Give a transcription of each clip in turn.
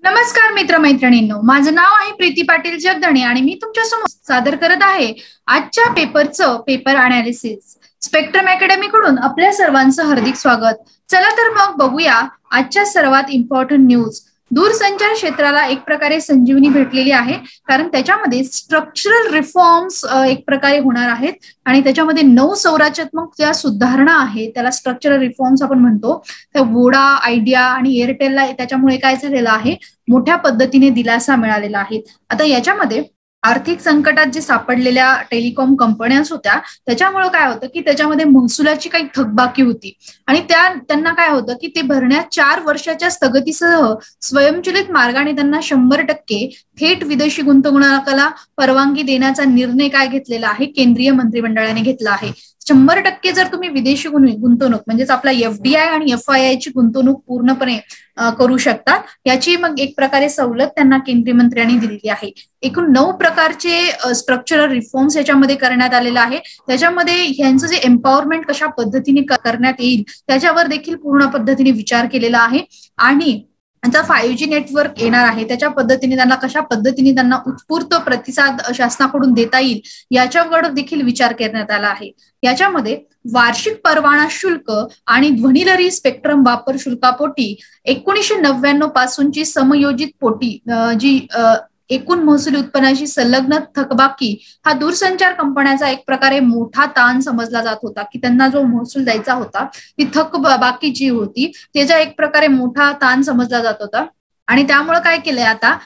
नमस्कार मित्रमैत्रिणींनो, माझं नाव आहे प्रीती पाटील जगदणे आणि मी तुमच्या समोर सादर करत आहे आजच्या पेपरचं पेपर अनालिसिस. स्पेक्ट्रम अकॅडमी कडून आपल्या सर्वांचं हार्दिक स्वागत. चला तर मग बघूया आजच्या सर्वात इम्पॉर्टंट न्यूज. दूरसंचार क्षेत्राला एक प्रकारे संजीवनी भेटलेली आहे, कारण त्याच्यामध्ये स्ट्रक्चरल रिफॉर्म्स एक प्रकारे होणार आहेत आणि त्याच्यामध्ये 9 संरचनात्मक ज्या सुधारणा आहेत त्याला स्ट्रक्चरल रिफॉर्म्स आपण म्हणतो. त्या वोडा, आयडिया आणि एअरटेलला त्याच्यामुळे काय झालेलं आहे, मोठ्या पद्धतीने दिलासा मिळालेला आहे. आता याच्यामध्ये आर्थिक संकटात जे सापडलेल्या टेलिकॉम कंपन्याच होत्या, त्याच्यामुळे काय होतं की त्याच्यामध्ये महसुलाची काही थकबाकी होती आणि त्यांना काय होतं की ते भरण्यात 4 वर्षाच्या स्थगितीसह स्वयंचलित मार्गाने त्यांना 100% थेट विदेशी गुंतवणुकाला परवानगी देण्याचा निर्णय काय घेतलेला आहे, केंद्रीय मंत्रिमंडळाने घेतला आहे. 100% जर तुम्ही विदेशी गुंतवणूक म्हणजेच आपला FDI आणि FII ची गुंतवणूक पूर्णपणे करू शकता, याची मग एक प्रकारे सवलत त्यांना केंद्रीय मंत्र्यांनी दिलेली आहे. एकूण 9 प्रकारचे स्ट्रक्चरल रिफॉर्म्स याच्यामध्ये करण्यात आलेला आहे. त्याच्यामध्ये यांचं जे एम्पॉवरमेंट कशा पद्धतीने करण्यात येईल त्याच्यावर देखील पूर्ण पद्धतीने विचार केलेला आहे आणि आता 5G नेटवर्क येणार आहे, त्याच्या पद्धतीने त्यांना कशा पद्धतीने त्यांना उत्स्फूर्त प्रतिसाद शासनाकडून देता येईल याच्यावर देखील विचार करण्यात आला आहे. याच्यामध्ये वार्षिक परवाना शुल्क आणि ध्वनिलहरी स्पेक्ट्रम वापर शुल्कापोटी 1999 पासूनची समयोजित पोटी जी एकूण महसुली उत्पन्नाशी संलग्न थकबाकी हा दूरसंचार कंपन्यांचा एक प्रकारे मोठा ताण समजला जात होता, की त्यांना जो महसूल द्यायचा होता ती थकबाकी जी होती त्याचा एक प्रकारे मोठा ताण समजला जात होता. आणि त्यामुळे काय केलंय, आता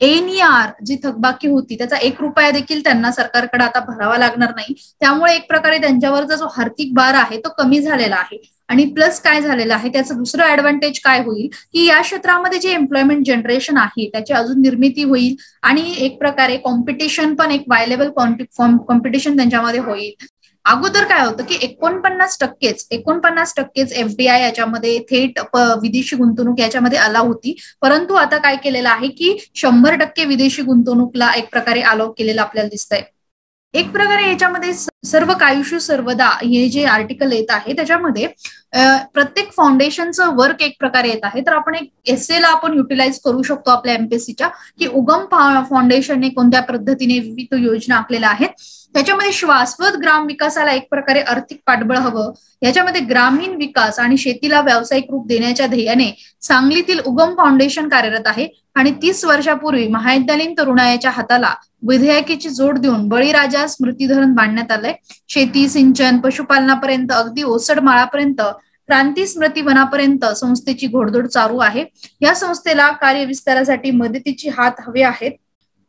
NER जी थकबाकी होती त्याचा 1 रुपया देखील त्यांना सरकारकडे आता भरावा लागणार नाही. त्यामुळे एक प्रकारे त्यांच्यावरचा जो आर्थिक भार आहे तो कमी झालेला आहे. आणि प्लस काय झालेलं आहे, त्याचं दुसरं ऍडव्हान्टेज काय होईल की या क्षेत्रामध्ये जे एम्प्लॉयमेंट जनरेशन आहे त्याची अजून निर्मिती होईल आणि एक प्रकारे कॉम्पिटिशन पण एक वायलेबल कॉम्पिटिशन त्यांच्यामध्ये होईल. अगोदर काय होतं की 49% FDI याच्यामध्ये थेट विदेशी गुंतवणूक याच्यामध्ये अलाव होती, परंतु आता काय केलेलं आहे की 100% विदेशी गुंतवणूकला एक प्रकारे अलाव केलेलं आपल्याला दिसतंय. एक प्रकारे याच्यामध्ये सर्व कायुषू सर्वदा हे जे आर्टिकल येत आहे त्याच्यामध्ये प्रत्येक फाउंडेशनचं वर्क एक प्रकारे येत आहे. तर आपण एक एसएला आपण युटिलाइज करू शकतो आपल्या MPSCच्या, की उगम फाउंडेशनने कोणत्या पद्धतीने विविध योजना आखलेल्या आहेत. त्याच्यामध्ये शाश्वत ग्राम विकासाला एक प्रकारे आर्थिक पाठबळ हवं, याच्यामध्ये ग्रामीण विकास आणि शेतीला व्यावसायिक रूप देण्याच्या ध्येयाने सांगलीतील उगम फाउंडेशन कार्यरत आहे आणि 30 वर्षापूर्वी महाविद्यालयीन तरुणाईच्या हाताला विधेयकाची जोड देऊन बळीराजा स्मृती धरण बांधण्यात आलंय. शेती, सिंचन, पशुपालनापर्यंत अगदी ओसड माळापर्यंत क्रांती स्मृती वनापर्यंत संस्थेची घोडदौड चालू आहे. या संस्थेला कार्यविस्तारासाठी मदतीचे हात हवे आहेत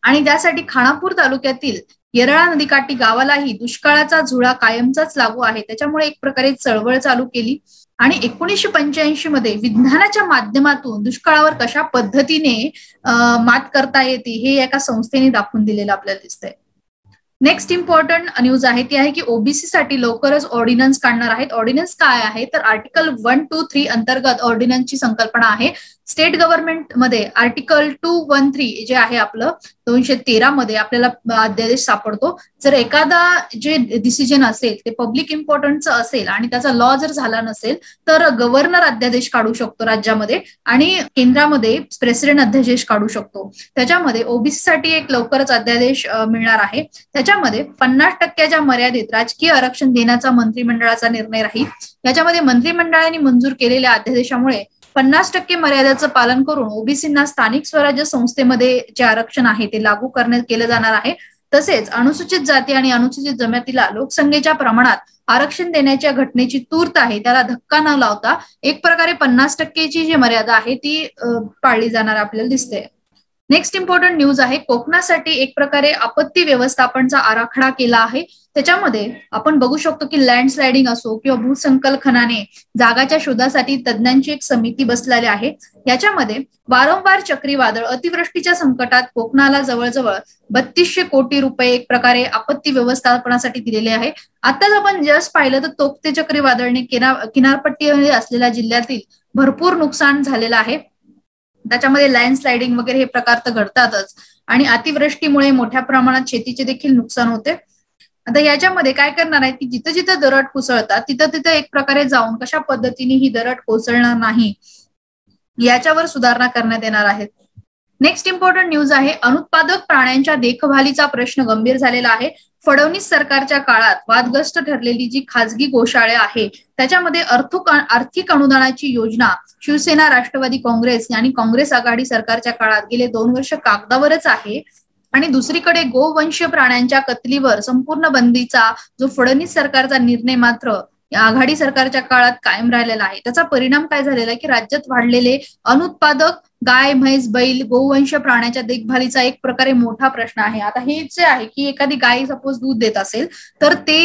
आणि त्यासाठी खानापूर तालुक्यातील येरळा नदीकाठी गावालाही दुष्काळाचा झुळा कायमचाच लागू आहे. त्याच्यामुळे एक प्रकारे चळवळ चालू केली आणि 1985 मध्ये विज्ञानाच्या माध्यमातून दुष्काळावर कशा पद्धतीने मात करता येते हे एका संस्थेने दाखवून दिलेलं आपल्याला दिसतंय. नेक्स्ट इम्पॉर्टंट न्यूज आहे ती आहे की ओबीसी साठी लवकरच ऑर्डिनन्स काढणार आहेत. ऑर्डिनन्स काय आहे तर आर्टिकल 1, 2, 3 अंतर्गत ऑर्डिनन्सची संकल्पना आहे. स्टेट गव्हर्नमेंट मध्ये आर्टिकल 213 जे आहे आपलं 213 मध्ये आपल्याला अध्यादेश सापडतो. जर एखादा जे डिसिजन असेल ते पब्लिक इम्पॉर्टन्सचं असेल आणि त्याचा लॉ जर झाला नसेल तर गव्हर्नर अध्यादेश काढू शकतो राज्यामध्ये आणि केंद्रामध्ये प्रेसिडेंट अध्यादेश काढू शकतो. त्याच्यामध्ये ओबीसी साठी एक लवकरच अध्यादेश मिळणार आहे. त्याच्यामध्ये 50% मर्यादेत राजकीय आरक्षण देण्याचा मंत्रिमंडळाचा निर्णय राहील. याच्यामध्ये मंत्रिमंडळाने मंजूर केलेल्या अध्यादेशामुळे 50% मर्यादेचं पालन करून ओबीसींना स्थानिक स्वराज्य संस्थेमध्ये जे आरक्षण आहे ते लागू केलं जाणार आहे. तसेच अनुसूचित जाती आणि अनुसूचित जमातीला लोकसंख्येच्या प्रमाणात आरक्षण देण्याच्या घटनेची तूर्त आहे त्याला धक्का न लावता एक प्रकारे 50%ची जी मर्यादा आहे ती पाळली जाणार आपल्याला दिसते. नेक्स्ट इम्पॉर्टंट न्यूज आहे कोकणासाठी एक प्रकारे आपत्ती व्यवस्थापनचा आराखडा केला आहे. त्याच्यामध्ये आपण बघू शकतो की लँडस्लायडिंग असो किंवा भूसंकलनाने जागाच्या शोधासाठी तज्ञांची एक समिती बसलेली आहे. याच्यामध्ये वारंवार चक्रीवादळ अतिवृष्टीच्या संकटात कोकणाला जवळजवळ 3200 कोटी रुपये एक प्रकारे आपत्ती व्यवस्थापनासाठी दिलेले आहे. आताच आपण जस्ट पाहिलं तर तोक्ते चक्रीवादळने किनारपट्टी असलेल्या जिल्ह्यातील भरपूर नुकसान झालेलं आहे. त्याच्यामध्ये लँडस्लायडिंग वगैरे हे प्रकार तर घडतातच आणि अतिवृष्टीमुळे मोठ्या प्रमाणात शेतीचे देखील नुकसान होते. आता याच्यामध्ये काय करणार आहे की जिथं जिथं दरड कोसळतात तिथं तिथं एक प्रकारे जाऊन कशा पद्धतीने ही दरड कोसळणार नाही याच्यावर सुधारणा करण्यात येणार आहेत. नेक्स्ट इम्पॉर्टंट न्यूज आहे, अनुत्पादक प्राण्यांच्या देखभालीचा प्रश्न गंभीर झालेला आहे. फडणवीस सरकारच्या काळात वादग्रस्त ठरलेली जी खासगी गोशाळे आहे त्याच्यामध्ये आर्थिक अनुदानाची योजना शिवसेना, राष्ट्रवादी काँग्रेस आणि काँग्रेस आघाडी सरकारच्या काळात गेले 2 वर्ष कागदावरच आहे. आणि दुसरीकडे गोवंश प्राण्यांच्या कत्तलीवर संपूर्ण बंदीचा जो फडणवीस सरकारचा निर्णय मात्र आघाडी सरकारच्या काळात कायम राहिलेला आहे. त्याचा परिणाम काय झालेला आहे की राज्यात वाढलेले अनुत्पादक गाय, म्हैस, बैल, गोवंश प्राण्याच्या देखभालीचा एक प्रकारे मोठा प्रश्न आहे. आता हे जे आहे की एखादी गाय सपोज दूध देत असेल तर ते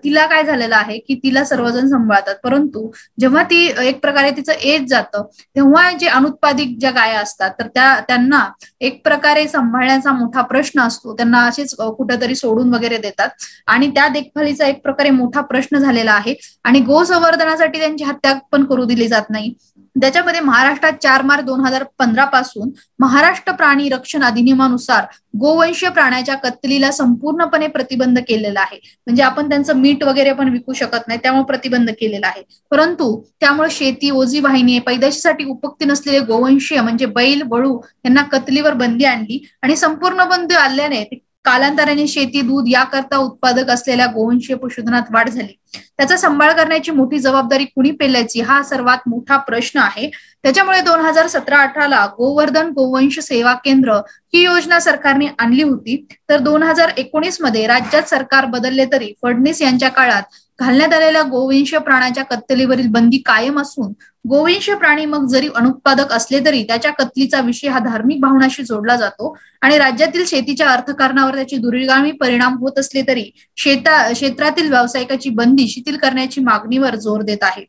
तिला काय झालेलं आहे की तिला सर्वजण सांभाळतात, परंतु जेव्हा ती एक प्रकारे तिचं एज जातं तेव्हा जे अनुत्पादित ज्या गाया असतात तर त्यांना एक प्रकारे सांभाळण्याचा मोठा प्रश्न असतो. त्यांना असेच कुठेतरी सोडून वगैरे देतात आणि त्या देखभालीचा एक प्रकारे मोठा प्रश्न झालेला आहे. आणि गोसंवर्धनासाठी त्यांची हत्या पण करू दिली जात नाही. त्याच्यामध्ये महाराष्ट्रात 4 मार्च 2015 पासून महाराष्ट्र प्राणी रक्षण अधिनियमानुसार गोवंश प्राण्याच्या कत्तलीला संपूर्णपणे प्रतिबंध केलेला आहे. म्हणजे आपण त्यांचं मीठ वगैरे पण विकू शकत नाही, त्यामुळे प्रतिबंध केलेला आहे. परंतु त्यामुळे शेती, ओझी वाहिनी, पैदाशीसाठी उपयुक्त नसलेले गोवंशीय म्हणजे बैल, वळू यांना कत्तलीवर बंदी आणली आणि संपूर्ण बंदी आणल्याने कालांतराने शेती, दूध याकरता उत्पादक असलेल्या गोवंशीय पशुधनात वाढ झाली. त्याचा सांभाळ करण्याची मोठी जबाबदारी कुणी पेलायची हा सर्वात मोठा प्रश्न आहे. त्याच्यामुळे 2017-18 गोवर्धन गोवंश सेवा केंद्र ही योजना सरकारने आणली होती. तर 2019 मध्ये राज्यात सरकार बदलले तरी फडणवीस यांच्या काळात घालण्यात आलेल्या गोवंश प्राण्याच्या कत्तलीवरील बंदी कायम असून गोवंश प्राणी मग जरी अनुत्पादक असले तरी त्याच्या कत्तलीचा विषय हा धार्मिक भावनाशी जोडला जातो आणि राज्यातील शेतीच्या अर्थकारणावर त्याचे दूरगामी परिणाम होत असले तरी क्षेत्रातील व्यावसायिकाची बंदी शिथिल करण्याची मागणीवर जोर देत आहे.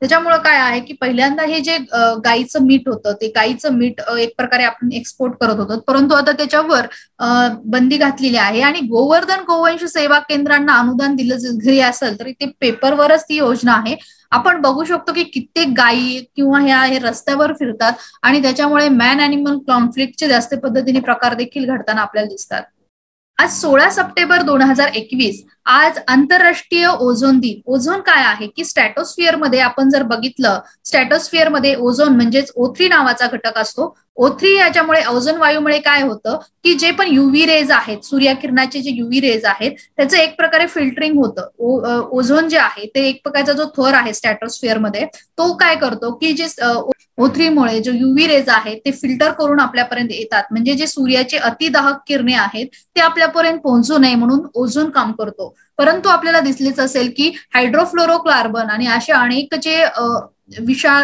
त्याच्यामुळे काय आहे की पहिल्यांदा हे जे गाईचं मीठ होतं ते गाईचं मीठ एक प्रकारे आपण एक्सपोर्ट करत होतो, परंतु आता त्याच्यावर बंदी घातलेली आहे. आणि गोवर्धन गोवंश सेवा केंद्रांना अनुदान दिलं घरी असेल तरी ते पेपरवरच ती योजना आहे. आपण बघू शकतो की कित्येक गायी किंवा हे रस्त्यावर फिरतात आणि त्याच्यामुळे मॅन अॅनिमल कॉन्फ्लिक्टचे जास्त पद्धतीने प्रकार देखील घडताना आपल्याला दिसतात. आज 16 सप्टेंबर 2021 आज आंतरराष्ट्रीय ओझोन दिन. ओझोन काय आहे की स्ट्रॅटोस्फिअर मध्ये आपण जर बघितलं, स्ट्रॅटोस्फिअर मध्ये ओझोन म्हणजेच O3 नावाचा घटक असतो. O3 याच्यामुळे ओझोन वायूमुळे काय होतं की जे पण UV रेज आहेत, सूर्यकिरणाचे जे UV रेज आहेत त्याचं एक प्रकारे फिल्टरिंग होतं. ओझोन जे आहे ते एक प्रकारचा जो थर आहे स्ट्रॅटोस्फिअर मध्ये तो काय करतो की जे O3 मुळे जो UV रेज आहेत ते फिल्टर करून आपल्यापर्यंत येतात. म्हणजे जे सूर्याचे अतिदाहक किरणे आहेत ते आपल्यापर्यंत पोहोचू नये म्हणून ओझोन काम करतो. परंतु आपल्याला दिसलेच असेल की हायड्रोफ्लोरोकार्बन आणि असे अनेक जे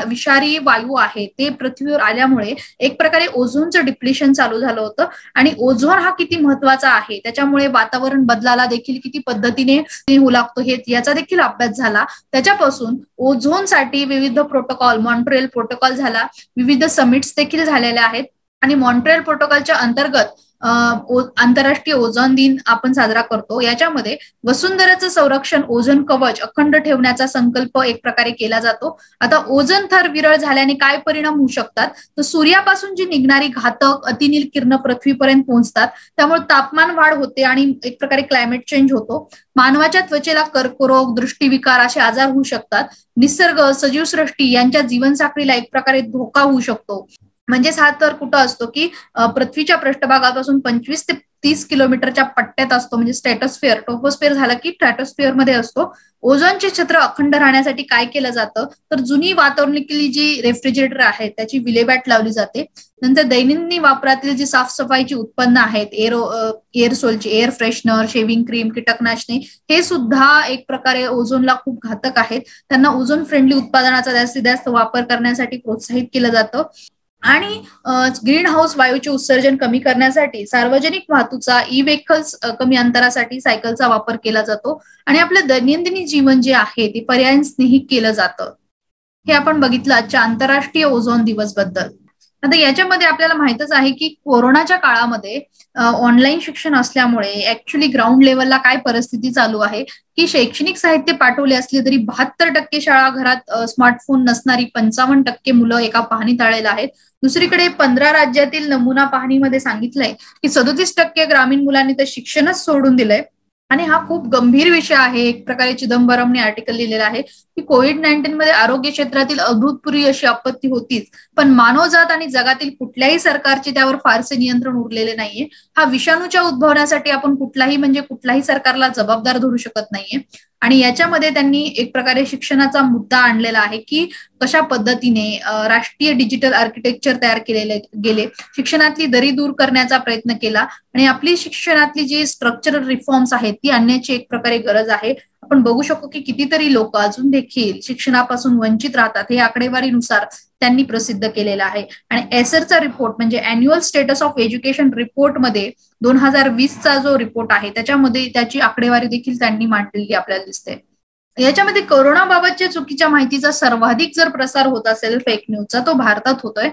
विषारी वायू आहे ते पृथ्वीवर आल्यामुळे एक प्रकारे ओझोनचं डिप्लेशन चालू झालं होतं. आणि ओझोन हा किती महत्वाचा आहे त्याच्यामुळे वातावरण बदलाला देखील किती पद्धतीने होऊ लागतो हे याचा देखील अभ्यास झाला. त्याच्यापासून ओझोनसाठी विविध प्रोटोकॉल, मॉन्ट्रियल प्रोटोकॉल झाला, विविध समिट्स देखील झालेल्या आहेत. आणि मॉन्ट्रियल प्रोटोकॉलच्या अंतर्गत आंतरराष्ट्रीय ओझोन दिन आपण साजरा करतो. याच्यामध्ये वसुंधराचं संरक्षण, ओझोन कवच अखंड ठेवण्याचा संकल्प एक प्रकारे केला जातो. आता ओझोन थर विरळ झाल्याने काय परिणाम होऊ शकतात तर सूर्यापासून जी निघणारी घातक अतिनील किरण पृथ्वीपर्यंत पोहोचतात, त्यामुळे तापमान वाढ होते आणि एक प्रकारे क्लायमेट चेंज होतो. मानवाच्या त्वचेला कर्करोग, दृष्टीविकार असे आजार होऊ शकतात. निसर्ग, सजीवसृष्टी यांच्या जीवनसाखळीला एक प्रकारे धोका होऊ शकतो. म्हणजेच हा तर कुठं असतो की पृथ्वीच्या पृष्ठभागापासून 25 ते 30 किलोमीटरच्या पट्ट्यात असतो. म्हणजे स्ट्रॅटोस्फिअर, टोपोस्फिअर झालं की स्ट्रॅटोस्फिअर मध्ये असतो. ओझोनचे छत्र अखंड राहण्यासाठी काय केलं जातं तर जुनी वातावरणीय जी रेफ्रिजरेटर आहेत त्याची विल्हेवाट लावली जाते. नंतर दैनंदिन वापरातील जी साफसफाईची उत्पन्न आहेत, एअरसोलची, एअर फ्रेशनर, शेव्हिंग क्रीम, कीटकनाशने हे सुद्धा एक प्रकारे ओझोनला खूप घातक आहेत. त्यांना ओझोन फ्रेंडली उत्पादनाचा जास्तीत जास्त वापर करण्यासाठी प्रोत्साहित केलं जातं. आणि ग्रीन हाऊस वायूचे उत्सर्जन कमी करण्यासाठी सार्वजनिक वाहतूकचा, ई-व्हेकल्स कमी अंतरासाठी सायकलचा वापर केला जातो. आणि आपलं दैनंदिन जीवन जे आहे ते पर्यायस्नेही केलं जातं. हे आपण बघितलं आजच्या आंतरराष्ट्रीय ओझोन दिवस बद्दल. आता याच्यामध्ये आपल्याला माहितच आहे की कोरोनाच्या काळामध्ये ऑनलाईन शिक्षण असल्यामुळे ऍक्च्युली ग्राउंड लेवलला काय परिस्थिती चालू आहे की शैक्षणिक साहित्य पाठवले असले तरी 72% शाळा घरात स्मार्टफोन नसणारी 55% मुलं एका पाहणीत आलेल्या आहेत. दुसरीकडे 15 राज्यातील नमुना पाहणीमध्ये सांगितलंय की 37% ग्रामीण मुलांनी तर शिक्षणच सोडून दिलंय. आणि हा खूप गंभीर विषय आहे. एक प्रकारे चिदंबरमने आर्टिकल लिहिलेला आहे की कोविड-19 मध्ये आरोग्य क्षेत्रातील अभूतपूर्व अशी आपत्ती होतीच, पण मानवजात आणि जगातील कुठल्याही सरकारचे त्यावर फारसे नियंत्रण उरलेले नाहीये. हा विषाणूच्या उद्भवण्यासाठी आपण कुठलाही सरकारला जबाबदार धरू शकत नाहीये. आणि याच्यामध्ये त्यांनी एक प्रकारे शिक्षणाचा मुद्दा आणलेला आहे की कशा पद्धतीने राष्ट्रीय डिजिटल आर्किटेक्चर तयार केलेले गेले, शिक्षणातली दरी दूर करण्याचा प्रयत्न केला आणि आपली शिक्षणातली जी स्ट्रक्चरल रिफॉर्म्स आहेत ती आणण्याची एक प्रकारे गरज आहे. आपण बघू शकतो की कितीतरी लोक अजून देखील शिक्षणापासून वंचित राहतात, हे आकडेवारीनुसार त्यांनी प्रसिद्ध केलेलं आहे. आणि एसरचा रिपोर्ट म्हणजे अॅन्युअल स्टेटस ऑफ एज्युकेशन रिपोर्टमध्ये 2020चा जो रिपोर्ट आहे त्याच्यामध्ये त्याची आकडेवारी देखील त्यांनी मांडलेली आपल्याला दिसते. याच्यामध्ये कोरोनाबाबतच्या चुकीच्या माहितीचा सर्वाधिक जर प्रसार होत असेल फेक न्यूजचा, तो भारतात होतोय.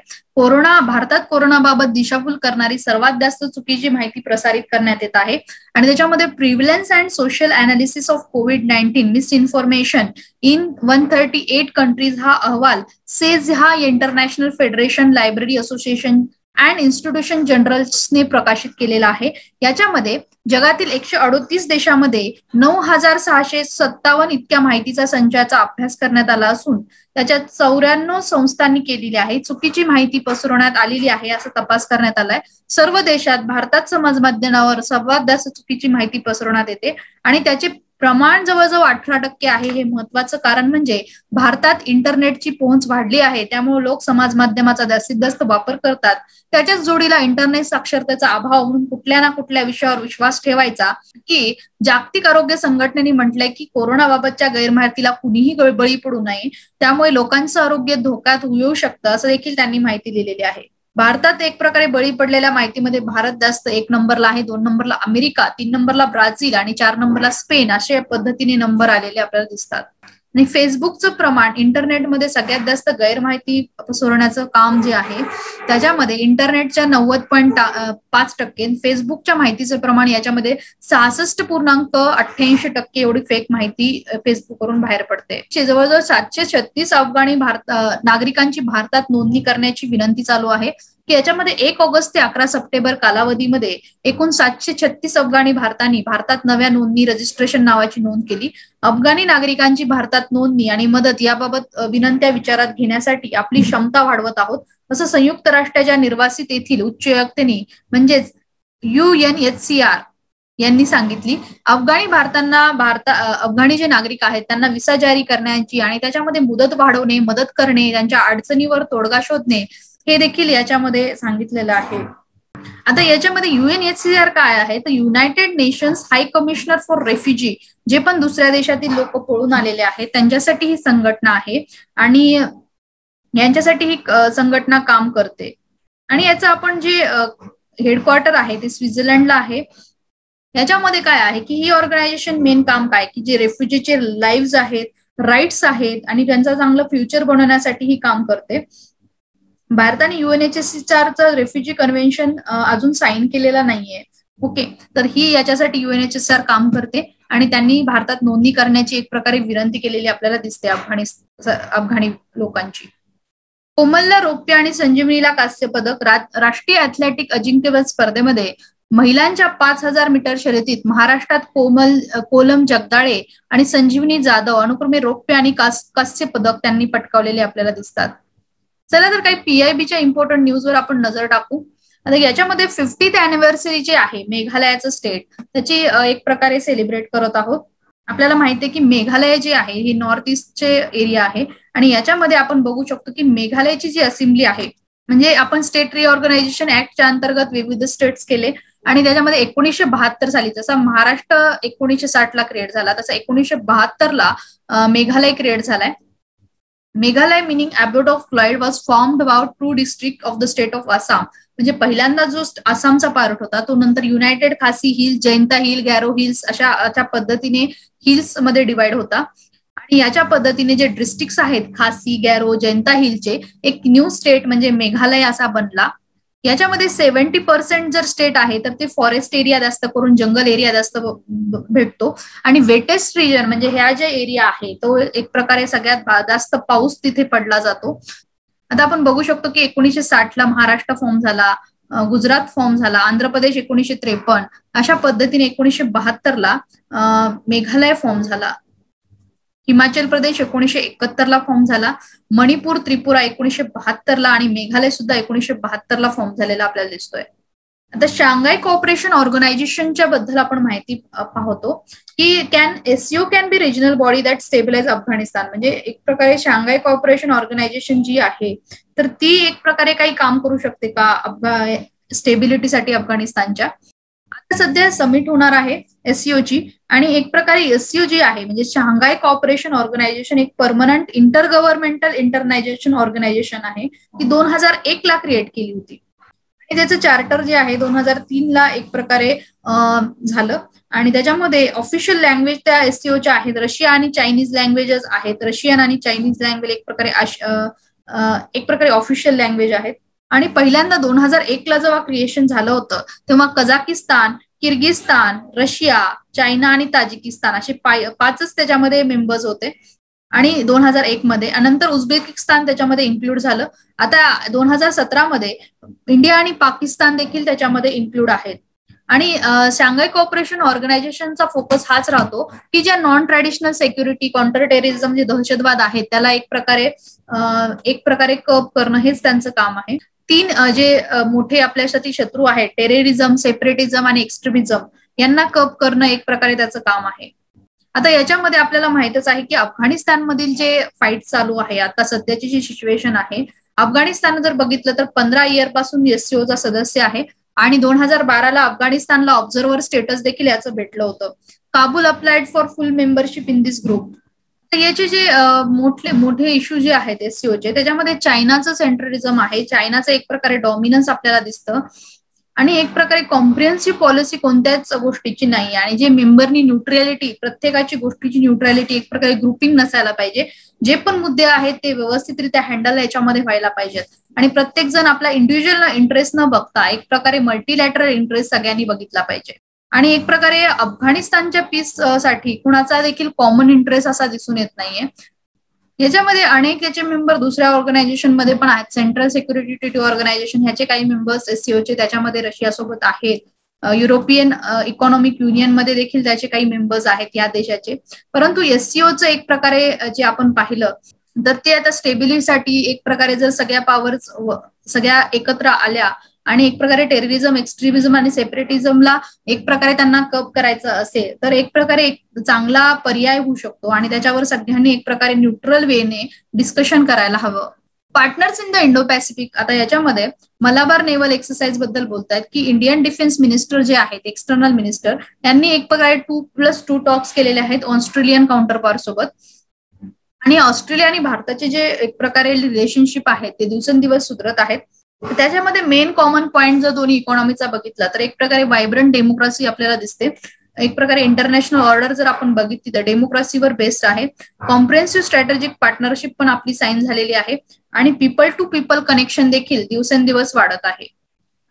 भारतात कोरोनाबाबत दिशाभूल करणारी सर्वात जास्त चुकीची माहिती प्रसारित करण्यात येत आहे. आणि त्याच्यामध्ये prevalence and social analysis of COVID misinformation in 138 countries हा अहवाल सेज हा international federation library association and institution जनरल्सने प्रकाशित केलेला आहे. याच्यामध्ये जगातील 138 देशामध्ये 9,657 इतक्या माहितीचा संचाचा अभ्यास करण्यात आला असून त्याच्यात 94 संस्थांनी केलेली आहे. चुकीची माहिती पसरवण्यात आलेली आहे असा तपास करण्यात आलाय. सर्व देशात भारतात समाज माध्यमावर सर्वात जास्त चुकीची माहिती पसरवण्यात येते आणि त्याचे प्रमाण जवळजवळ 18% आहे. हे महत्वाचं कारण म्हणजे भारतात इंटरनेटची पोहोच वाढली आहे, त्यामुळे लोक समाज माध्यमाचा जास्तीत जास्त वापर करतात. त्याच्याच जोडीला इंटरनेट साक्षरतेचा अभाव म्हणून कुठल्या ना कुठल्या विषयावर विश्वास ठेवायचा की जागतिक आरोग्य संघटनेने म्हटलंय की कोरोनाबाबतच्या गैरमाहितीला कुणीही बळी पडू नये, त्यामुळे लोकांचं आरोग्य धोक्यात येऊ शकतं असं देखील त्यांनी माहिती दिलेली आहे. भारतात एक प्रकारे बळी पडलेल्या माहितीमध्ये भारत जास्त 1 नंबरला आहे, 2 नंबरला अमेरिका, 3 नंबरला ब्राझील आणि 4 नंबरला स्पेन अशा पद्धतीने नंबर आलेले आपल्याला दिसतात. आणि फेसबुकचं प्रमाण इंटरनेटमध्ये सगळ्यात जास्त गैरमाहिती पसरवण्याचं काम जे आहे त्याच्यामध्ये इंटरनेटच्या 90.5%, फेसबुकच्या माहितीचं प्रमाण याच्यामध्ये 66.88% एवढी फेक माहिती फेसबुकवरून बाहेर पडते. जवळजवळ 736 अफगाणी नागरिकांची भारतात नोंदणी करण्याची विनंती चालू आहे की याच्यामध्ये 1 ऑगस्ट ते 11 सप्टेंबर कालावधीमध्ये एकूण 736 अफगाणी भारतात नव्या नोंदणी रजिस्ट्रेशन नावाची नोंद केली. अफगाणी नागरिकांची भारतात नोंदणी आणि मदत याबाबत विनंत्या विचारात घेण्यासाठी आपली क्षमता वाढवत आहोत असं संयुक्त राष्ट्राच्या निर्वासित येथील उच्चायुक्तांनी म्हणजेच UNHCR यांनी सांगितली. अफगाणी जे नागरिक आहेत त्यांना विसा जारी करण्याची आणि त्याच्यामध्ये मुदत वाढवणे, मदत करणे, त्यांच्या अडचणीवर तोडगा शोधणे हे देखील याच्यामध्ये सांगितलेलं आहे. आता याच्यामध्ये UNHCR काय आहे तर United nations high commissioner for refugee, जे पण दुसऱ्या देशातील लोक पळून आलेले आहेत त्यांच्यासाठी ही संघटना आहे आणि यांच्यासाठी ही संघटना काम करते. आणि याचं आपण जे हेडक्वार्टर आहे ते स्वित्झर्लंडला आहे. याच्यामध्ये काय आहे की ही ऑर्गनायझेशन मेन काम काय की जे रेफ्युजीचे लाईव्ह आहेत, राईट्स आहेत आणि त्यांचं चांगलं फ्युचर बनवण्यासाठी ही काम करते. भारताने UNHCRचं रेफ्युजी कन्व्हेन्शन अजून साईन केलेला नाहीये. ओके, तर ही याच्यासाठी UNHCR काम करते आणि त्यांनी भारतात नोंदणी करण्याची एक प्रकारे विनंती केलेली आपल्याला दिसते अफगाणी लोकांची. कोमलला रौप्य आणि संजीवनीला कांस्य पदक. राष्ट्रीय अथलेटिक अजिंक्यपद स्पर्धेमध्ये महिलांच्या 5000 मीटर शर्यतीत महाराष्ट्रात कोलम जगदाळे आणि संजीवनी जाधव अनुक्रमे रौप्य आणि कांस्य पदक त्यांनी पटकावलेले आपल्याला दिसतात. चला तर काही PIBच्या इम्पॉर्टंट न्यूजवर आपण नजर टाकू. आता याच्यामध्ये 50th अॅनिव्हर्सरी जे आहे मेघालयाचं स्टेट त्याची एक प्रकारे सेलिब्रेट करत आहोत. आपल्याला माहिती आहे की मेघालय जे आहे हे नॉर्थ ईस्टचे एरिया आहे आणि याच्यामध्ये आपण बघू शकतो की मेघालयची जी असेंब्ली आहे म्हणजे आपण स्टेट रिऑर्गनायझेशन ऍक्टच्या अंतर्गत विविध स्टेट्स केले आणि त्याच्यामध्ये 1972 साली जसा महाराष्ट्र 1960ला क्रिएट झाला तसा 1972ला मेघालय क्रिएट झालाय. Meghalaya meaning abode of Clyde was formed about 2 district of the state of Assam. म्हणजे पहिल्यांदा जो आसामचा पार्ट होता तो नंतर युनायटेड खासी हिल्स, जैंता हिल, गॅरो हिल्स अशा पद्धतीने हिल्स मध्ये डिवाइड होता आणि याच्या पद्धतीने जे डिस्ट्रिक्ट्स आहेत खासी, गॅरो, जैंता हिलचे एक न्यू स्टेट म्हणजे मेघालय असा बनला. याच्यामध्ये 70% जर स्टेट आहे तर ते फॉरेस्ट एरिया जास्त करून जंगल एरिया जास्त भेटतो आणि वेटेस्ट रिजन म्हणजे ह्या जे एरिया आहे तो एक प्रकारे सगळ्यात जास्त पाऊस तिथे पडला जातो. आता आपण बघू शकतो की 1960ला महाराष्ट्र फॉर्म झाला, गुजरात फॉर्म झाला, आंध्र प्रदेश 1953, अशा पद्धतीने 1972ला मेघालय फॉर्म झाला, हिमाचल प्रदेश 1971ला फॉर्म झाला, मणिपूर त्रिपुरा 1972ला आणि मेघालय सुद्धा 1972ला फॉर्म झालेला आपल्याला दिसतोय. आता शांघाय कोऑपरेशन ऑर्गनायझेशनच्या बद्दल आपण माहिती पाहतो की SCO can be regional body that stabilize Afghanistan. म्हणजे एक प्रकारे शांघाय कोऑपरेशन ऑर्गनायझेशन जी आहे तर ती एक प्रकारे काही काम करू शकते का स्टेबिलिटीसाठी अफगाणिस्तानच्या. आता सध्या समिट होणार आहे एससीओची आणि एक प्रकारे एससीओ जी आहे म्हणजे शांघाय कोऑपरेशन ऑर्गनायझेशन एक परमनंट इंटर गव्हर्नमेंटल इंटरनायझेशन ऑर्गनायझेशन आहे, ती 2001ला क्रिएट केली होती. त्याचं चार्टर जे आहे 2003ला एक प्रकारे झालं आणि त्याच्यामध्ये ऑफिशियल लँग्वेज त्या एससीओच्या आहेत रशिया आणि चायनीज लँग्वेजेस आहेत. रशियन आणि चायनीज लँग्वेज एक प्रकारे ऑफिशियल लँग्वेज आहेत. आणि पहिल्यांदा 2001ला जेव्हा क्रिएशन झालं होतं तेव्हा कझाकिस्तान, किर्गिस्तान, रशिया, चायना आणि ताजिकिस्तान असे 5च त्याच्यामध्ये मेंबर्स होते. आणि 2001 मध्ये नंतर उझबेकिस्तान त्याच्यामध्ये इन्क्लूड झालं. आता 2017मध्ये इंडिया आणि पाकिस्तान देखील त्याच्यामध्ये इन्क्लूड आहेत. आणि शांघाय कोऑपरेशन ऑर्गनायझेशनचा फोकस हाच राहतो की ज्या non traditional security, counter terrorism जे दहशतवाद आहेत त्याला एक प्रकारे कप करणं हेच त्यांचं काम आहे. 3 जे मोठे आपल्यासाठी शत्रू आहेत टेररिझम, सेपरेटिझम आणि एक्स्ट्रीमिझम यांना कप करणं एक प्रकारे त्याचं काम आहे. आता याच्यामध्ये आपल्याला माहितच आहे की अफगाणिस्तानमधील जे फाईट चालू आहे आता सध्याची जी सिच्युएशन आहे, अफगाणिस्तान जर बघितलं तर 15 इयर पासून एससीओचा सदस्य आहे आणि 2012ला अफगाणिस्तानला ऑब्झर्व्हर स्टेटस देखील याचं भेटलं होतं. Kabul applied for full membership in this group. याचे जे मोठे इश्यू जे आहेत एससीओचे त्याच्यामध्ये चायनाचं सेंट्रलिझम आहे, चायनाचं एक प्रकारे डॉमिनन्स आपल्याला दिसतं आणि एक प्रकारे कॉम्प्रिहेन्सिव्ह पॉलिसी कोणत्याच गोष्टीची नाही आणि जे मेंबरनी न्यूट्रॅलिटी, प्रत्येकाची गोष्टीची न्यूट्रॅलिटी एक प्रकारे ग्रुपिंग नसायला पाहिजे. जे पण मुद्दे आहेत ते व्यवस्थितरित्या हँडल याच्यामध्ये व्हायला पाहिजेत आणि प्रत्येक जण आपला इंडिव्हिज्युअल इंटरेस्ट न बघता एक प्रकारे मल्टीलॅटरल इंटरेस्ट सगळ्यांनी बघितला पाहिजे. आणि एक प्रकारे अफगाणिस्तानच्या पीस साठी कुणाचा देखील कॉमन इंटरेस्ट असा दिसून येत नाहीये. याच्यामध्ये अनेक याचे मेंबर दुसऱ्या ऑर्गनायझेशन मध्ये पण आहेत. सेंट्रल सिक्युरिटी ट्रीटी ऑर्गनायझेशन ह्याचे काही मेंबर्स एससीओचे त्याच्यामध्ये रशियासोबत आहेत. युरोपियन इकॉनॉमिक युनियन मध्ये देखील त्याचे काही मेंबर्स आहेत या देशाचे. परंतु एससीओचं एक प्रकारे जे आपण पाहिलं तर ते आता स्टेबिलिटीसाठी एक प्रकारे जर सगळ्या पॉवर्स सगळ्या एकत्र आल्या आणि एक प्रकारे टेररिझम, एक्स्ट्रीमिझम आणि सेपरेटिझमला एक प्रकारे त्यांना कप करायचं असेल तर एक प्रकारे एक चांगला पर्याय होऊ शकतो आणि त्याच्यावर सगळ्यांनी एक प्रकारे न्यूट्रल वेने डिस्कशन करायला हवं. Partners in the Indo Pacific. आता याच्यामध्ये मलाबार नेव्हल एक्सरसाइज बद्दल बोलतायत की इंडियन डिफेन्स मिनिस्टर जे आहेत, एक्सटर्नल मिनिस्टर, यांनी एक प्रकारे 2+2 टॉक्स केलेले आहेत ऑस्ट्रेलियन काउंटरपार्ट सोबत. आणि ऑस्ट्रेलिया आणि भारताचे जे एक प्रकारे रिलेशनशिप आहेत ते दिवसेंदिवस सुधरत आहेत. त्याच्यामध्ये मेन कॉमन पॉईंट जर दोन्ही इकॉनॉमीचा बघितला तर एक प्रकारे व्हायब्रंट डेमोक्रेसी आपल्याला दिसते. एक प्रकारे इंटरनॅशनल ऑर्डर जर आपण बघितली तर डेमोक्रेसीवर बेस्ड आहे. कॉम्प्रिहेन्सिव्ह स्ट्रॅटेजिक पार्टनरशिप पण आपली साईन झालेली आहे आणि पीपल टू पीपल कनेक्शन देखील दिवसेंदिवस वाढत आहे.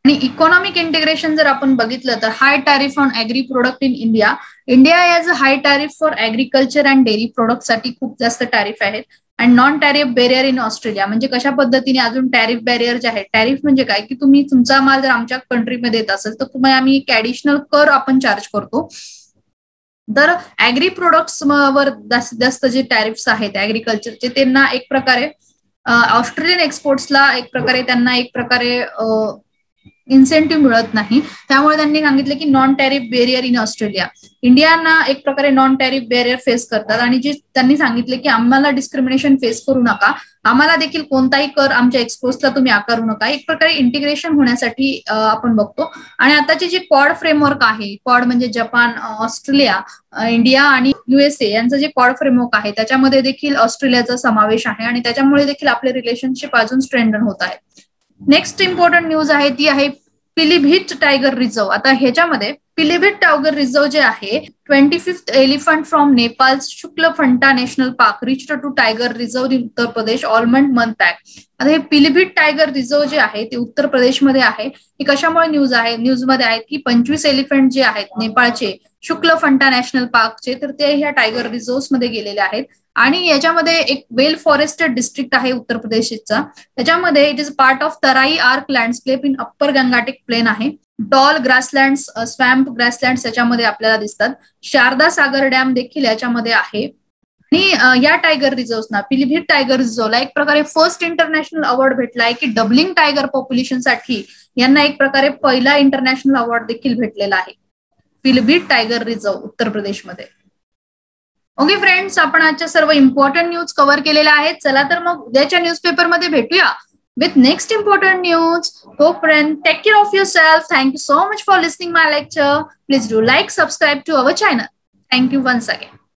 आणि इकॉनॉमिक इंटिग्रेशन जर आपण बघितलं तर high tariff on agri product in India. India as a high tariff for agriculture and dairy product साठी खूप जास्त टॅरिफ आहेत. And non tariff barrier in Australia. म्हणजे कशा पद्धतीने अजून टॅरिफ बॅरियर जे आहे, टॅरिफ म्हणजे काय की तुम्ही तुमचा माल जर आमच्या कंट्रीमध्ये येत असेल तर तुम्हाला आम्ही एक ऍडिशनल कर आपण चार्ज करतो. तर ऍग्री प्रोडक्ट्स वर जास्तीत जास्त जे टॅरिफ्स आहेत ऍग्रिकल्चरचे त्यांना एक प्रकारे ऑस्ट्रेलियन एक्सपोर्ट्सला एक प्रकारे त्यांना एक प्रकारे इन्सेंटिव्ह मिळत नाही. त्यामुळे त्यांनी सांगितलं की non tariff barrier in Australia. Indiana एक प्रकारे नॉन टॅरिफ बॅरियर फेस करतात आणि जे त्यांनी सांगितले की आम्हाला डिस्क्रिमिनेशन फेस करू नका, आम्हाला देखील कोणताही कर आमच्या एक्सपोर्ट्सला तुम्ही आकारू नका. एक प्रकारे इंटिग्रेशन होण्यासाठी आपण बघतो. आणि आताचे जे क्वाड फ्रेमवर्क आहे, क्वाड म्हणजे जपान, ऑस्ट्रेलिया, इंडिया आणि युएसए यांचं जे क्वाड फ्रेमवर्क आहे त्याच्यामध्ये देखील ऑस्ट्रेलियाचा समावेश आहे आणि त्याच्यामुळे देखील आपले रिलेशनशिप अजून स्ट्रेंथन होत आहे. नेक्स्ट इम्पॉर्टंट न्यूज आहे ती आहे पिलीभीट टायगर रिझर्व. आता ह्याच्यामध्ये पिलीभीट टायगर रिझर्व जे आहे 25th elephant from Nepal Shuklaphanta national park reached to tiger reserve in Uttar Pradesh almond month back. आता हे पिलीभीट टायगर रिझर्व जे आहे ते उत्तर प्रदेशमध्ये आहे. ही कशामुळे न्यूजमध्ये आहेत की 25 एलिफंट जे आहेत नेपाळचे शुक्ल फंटा नॅशनल पार्कचे, तर ते ह्या टायगर रिझर्व्ह मध्ये गेलेले आहेत. आणि याच्यामध्ये एक वेल फॉरेस्टेड डिस्ट्रिक्ट आहे उत्तर प्रदेशचा, त्याच्यामध्ये it is part of Terai arc landscape in upper Gangetic plain आहे. टॉल ग्रासलँड्स, स्वॅम्प ग्रासलँड्स याच्यामध्ये आपल्याला दिसतात. शारदा सागर डॅम देखील याच्यामध्ये आहे. आणि या टायगर रिझर्व्हना, पिलीभीत टायगर रिझर्व्हला एक प्रकारे फर्स्ट इंटरनॅशनल अवॉर्ड भेटलाय की डबलिंग टायगर पॉप्युलेशनसाठी यांना एक प्रकारे पहिला इंटरनॅशनल अवॉर्ड देखील भेटलेला आहे, पिलीभीत टायगर रिझर्व्ह उत्तर प्रदेशमध्ये. ओके फ्रेंड्स, आपण आजच्या सर्व इम्पॉर्टंट न्यूज कव्हर केलेल्या आहेत. चला तर मग उद्याच्या न्यूजपेपरमध्ये भेटूया with next important news. So friend, take care of yourself. Thank you so much for listening my lecture. Please do like, subscribe to our channel. Thank you once again.